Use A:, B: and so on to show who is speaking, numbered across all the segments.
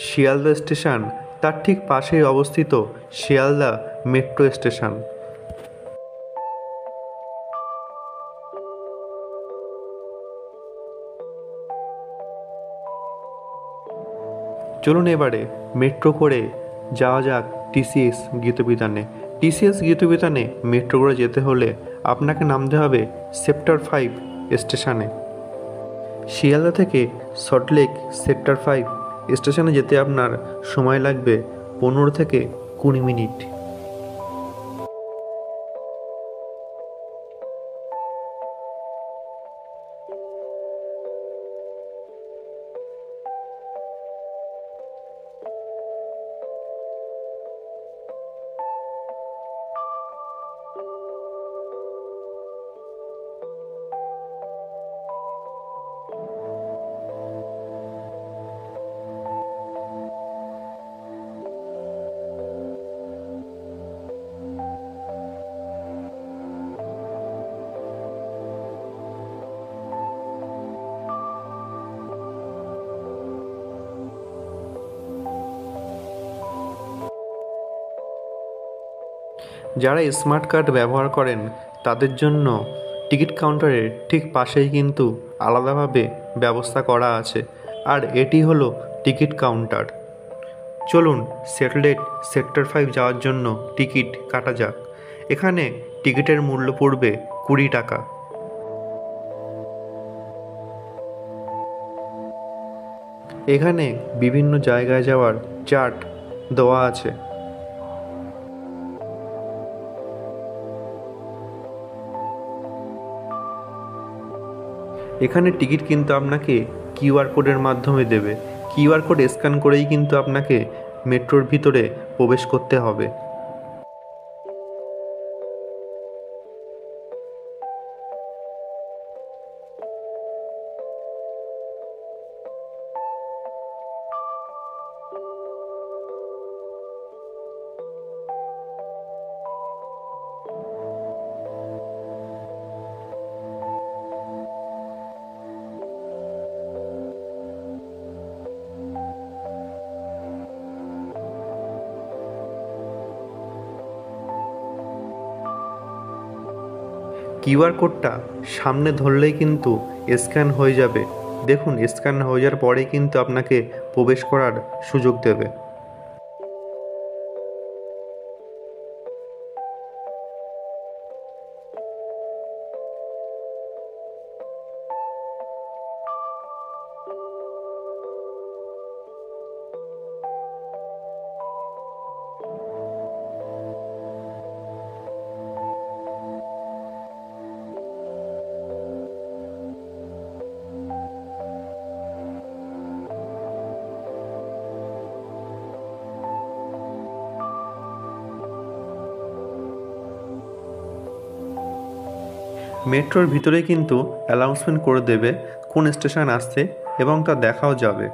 A: Sealdah station, তার ঠিক পাশেই অবস্থিত শিয়ালদা মেট্রো স্টেশন। চলুন এবারে মেট্রো করে যাওয়া যাক টিসিএস গীতবিতানে। টিসিএস গীতবিতানে মেট্রো করে যেতে হলে আপনাকে নামতে হবে সেক্টর 5 স্টেশনে। শিয়ালদা থেকে সল্টলেক সেক্টর 5 স্টেশনে যেতে আপনার সময় লাগবে 15 থেকে 20 মিনিট। যারা স্মার্ট কার্ড ব্যবহার করেন তাদের জন্য টিকিট কাউন্টারের ঠিক পাশেই কিন্তু আলাদাভাবে ব্যবস্থা করা আছে, আর এটি হলো টিকিট কাউন্টার। চলুন সেটেলডেট সেক্টর 5 যাওয়ার জন্য টিকিট কাটা যাক। এখানে টিকিটের মূল্য পড়বে 20 টাকা। এখানে বিভিন্ন জায়গায় যাওয়ার চার্ট দেওয়া আছে। এখানে টিকিট কিন্তু আপনাকে কিউআর কোডের মাধ্যমে দেবে। কিউআর কোড স্ক্যান করেই কিন্তু আপনাকে মেট্রোর ভিতরে প্রবেশ করতে হবে। কিউআর কোডটা সামনে ধরলেই কিন্তু স্ক্যান হয়ে যাবে। দেখুন, স্ক্যান হয়ে যাওয়ার পরেই কিন্তু আপনাকে প্রবেশ করার সুযোগ দেবে। মেট্রোর ভিতরে কিন্তু অ্যানাউন্সমেন্ট করে দেবে কোন স্টেশন আসছে, এবং তা দেখাও যাবে।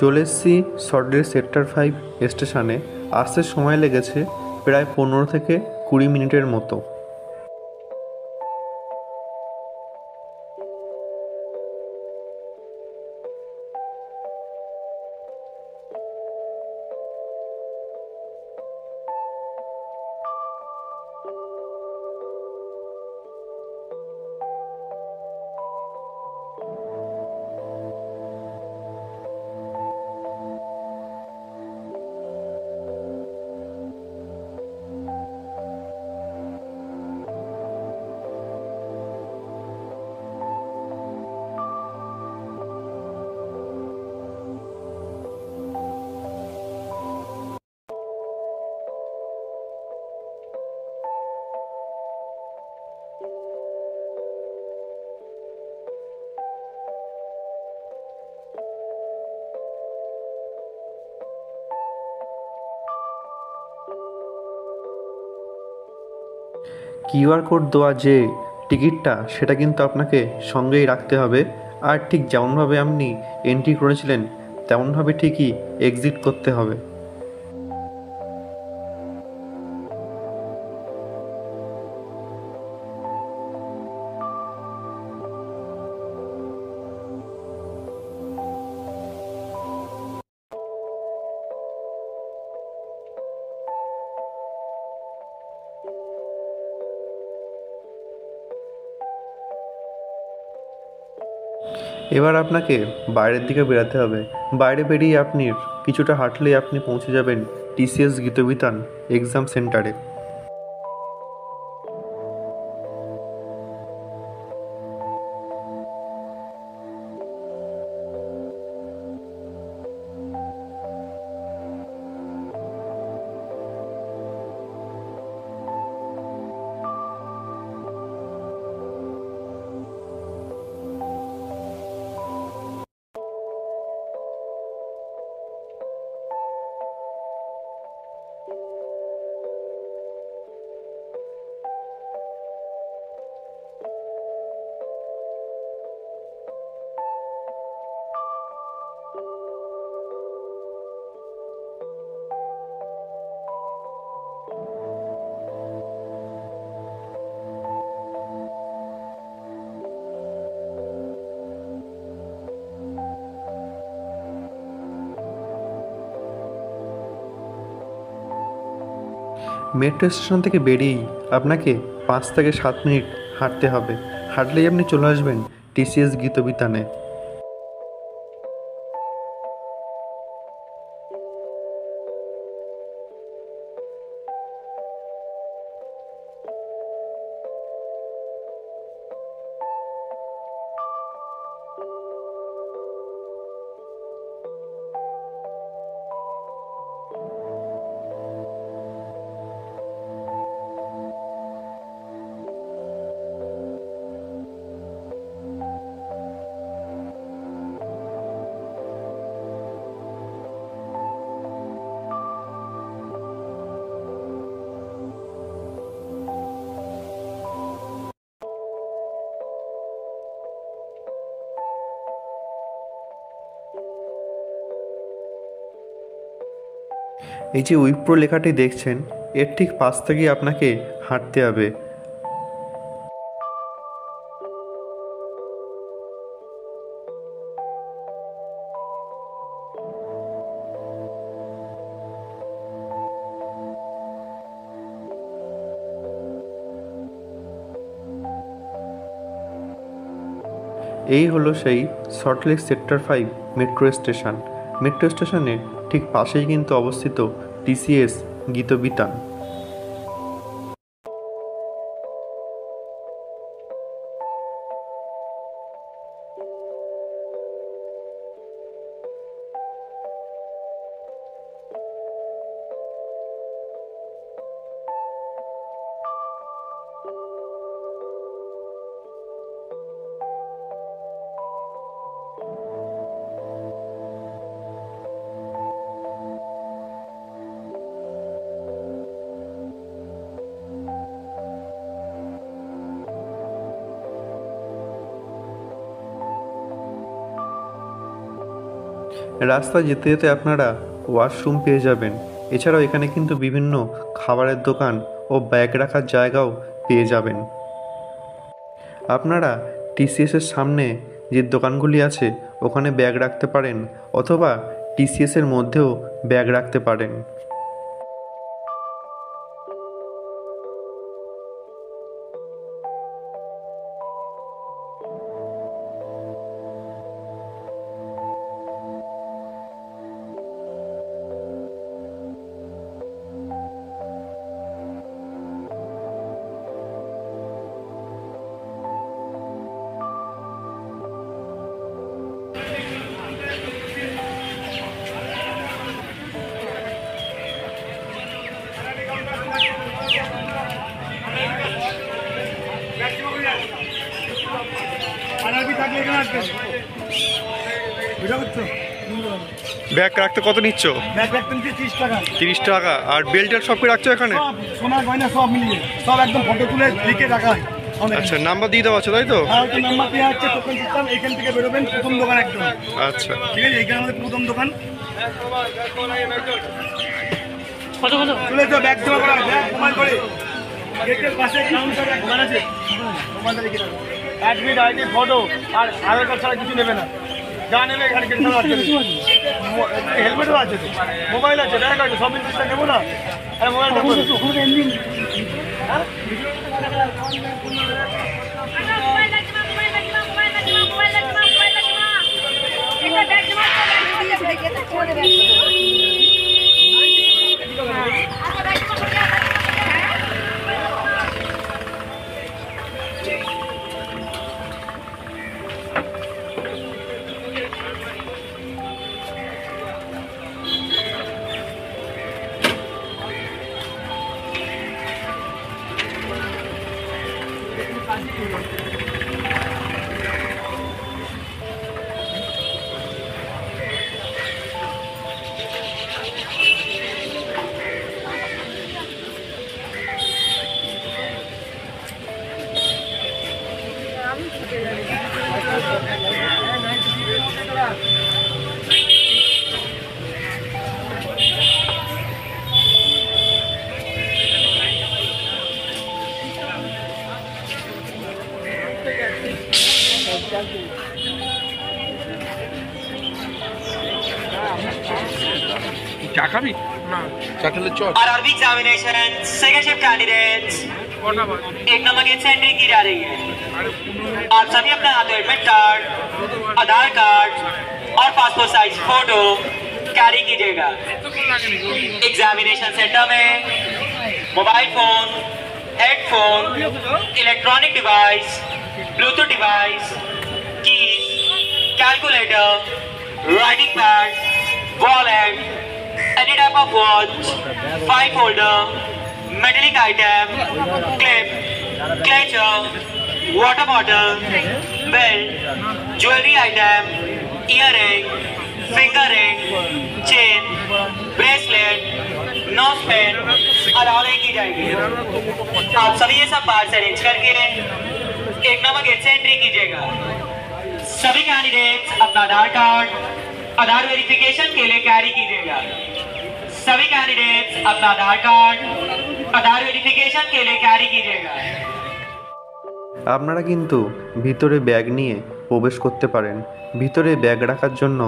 A: চলে এসেছি সল্টলেক সেক্টর 5 স্টেশনে। আসতে সময় লেগেছে প্রায় 15 থেকে 20 মিনিটের মতো। কিউআর কোড দেওয়া যে টিকিটটা সেটা কিন্তু আপনাকে সঙ্গেই রাখতে হবে। আর ঠিক যেমনভাবে আপনি এন্ট্রি করেছিলেন তেমনভাবে ঠিকই এক্সিট করতে হবে। এবার আপনাকে বাইরের দিকে বেরাতে হবে। বাইরে বেরিয়ে আপনি কিছুটা হাঁটলেই আপনি পৌঁছে যাবেন টিসিএস গীতবিতান এক্সাম সেন্টারে। মেট্রো স্টেশন থেকে বেরিয়েই আপনাকে 5 থেকে 7 মিনিট হাঁটতে হবে। হাঁটলেই আপনি চলে আসবেন টিসিএস গীতবিতানে। এই যে উইপ্রো লেখাটি দেখছেন এর ঠিক পাশ থেকেই আপনাকে হাঁটতে হবে। এই হলো সেই Salt Lake sector 5 metro station. Metro স্টেশনের ঠিক পাশেই কিন্তু অবস্থিত টিসিএস গীতবিতান। রাস্তায় যেতে যেতে আপনারা ওয়াশরুম পেয়ে যাবেন। এছাড়াও এখানে কিন্তু বিভিন্ন খাবারের দোকান ও ব্যাগ রাখার জায়গাও পেয়ে যাবেন। আপনারা টিসিএসের সামনে যে দোকানগুলি আছে ওখানে ব্যাগ রাখতে পারেন, অথবা টিসিএসের মধ্যেও ব্যাগ রাখতে পারেন।
B: আর থাকলে এখানে আসবেন। বুঝা করছো?
A: ব্যাগ রাখতে কত নিচ্ছ?
B: ব্যাগ রাখতে নিচ্ছে 30 টাকা।
A: 30 টাকা। আর বেল্টের সব কি রাখছো এখানে?
B: সব সোনা গয়না সব মিলিয়ে সব একদম ফটো তুলে লিখে রাখা হয়।
A: আচ্ছা, নাম্বার দিয়ে দেওয়া আছে তাই তো?
B: হ্যাঁ, ওই নাম্বার দেওয়া হচ্ছে, টোকেন সিস্টেম। এখান থেকে বেরোবেন, প্রথম দোকান একদম।
A: আচ্ছা,
B: ঠিক আছে, এইখানে আমাদের প্রথম দোকান। চলে যাও, ব্যাগ জমা করা, ব্যাগ মোবাইল করে গেটের পাশে কাউন্টার এক দোকান আছে, মোবাইলটা রেখে দাও। অ্যাডমিট আইডি, ফটো আর আধার কার্ড ছাড়া কিছু নেবে না। যা নেবে গাড়ি কেটে দেওয়া আছে। হেলমেটও আছে, মোবাইল আছে, ব্যাগ আছে, সব জিনিসটা নেবো না। আর মোবাইলটা
A: চা খাবি? না, চা খেলে চল।
C: RRB examination second shift candidates एक नंबर गेट से एंट्री की जा रही है। आप सभी अपना हाथों एडमिट कार्ड, आधार कार्ड और पासपोर्ट साइज फोटो कैरी कीजिएगा। एग्जामिनेशन सेंटर में mobile phone, headphone, electronic device, Bluetooth device, keys, calculator, writing pad, wallet, any type of watch, file holder, metallic item, clip, clutcher, water bottle, belt, jewelry item, earring, finger ring, chain, bracelet, nose pin allow नहीं की जाएगी। आप सभी ये सब parts arrange करके एक number gate से एंट्री कीजिएगा। सभी कैंडिडेट्स अपना आधार कार्ड आधार वेरिफिकेशन के लिए कैरी कीजिएगा। सभी कैंडिडेट्स अपना आधार कार्ड आधार वेरिफिकेशन के लिए कैरी कीजिएगा।
A: আপনারা কিন্তু ভিতরে ব্যাগ নিয়ে প্রবেশ করতে পারেন। ভিতরে ব্যাগ রাখার জন্য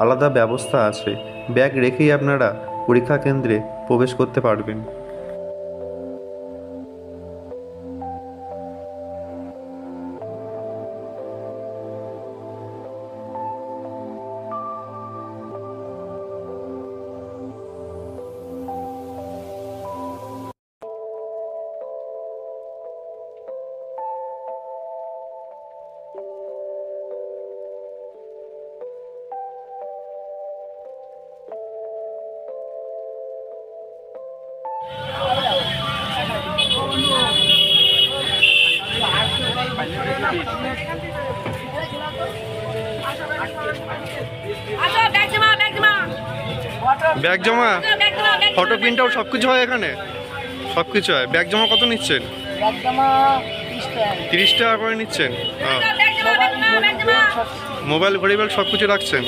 A: আলাদা ব্যবস্থা আছে। ব্যাগ রেখেই আপনারা পরীক্ষা কেন্দ্রে প্রবেশ করতে পারবেন। ব্যাগ জমা, ফটো প্রিন্ট আউট সব কিছু হয় এখানে, সব কিছু হয়। ব্যাগ জমা কত নিচ্ছেন? 30 টাকা করে নিচ্ছেন। মোবাইল, ঘড়ি, বেল্ট সব কিছু রাখছেন?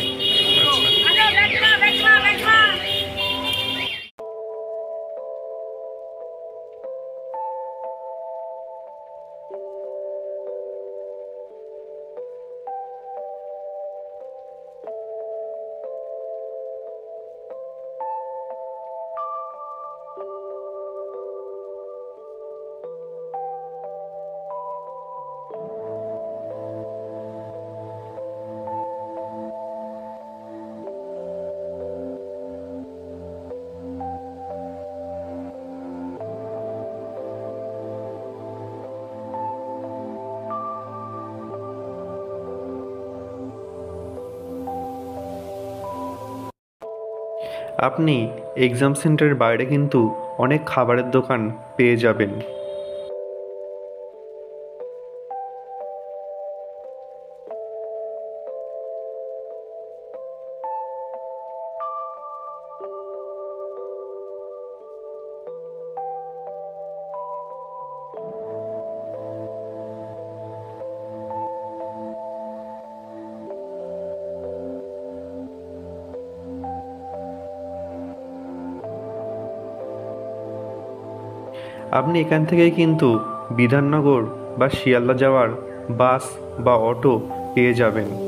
A: আপনি এক্সাম সেন্টারের বাইরে কিন্তু অনেক খাবারের দোকান পেয়ে যাবেন। আপনি এখান থেকেই কিন্তু বিধাননগর বা শিয়ালদা যাওয়ার বাস বা অটো পেয়ে যাবেন।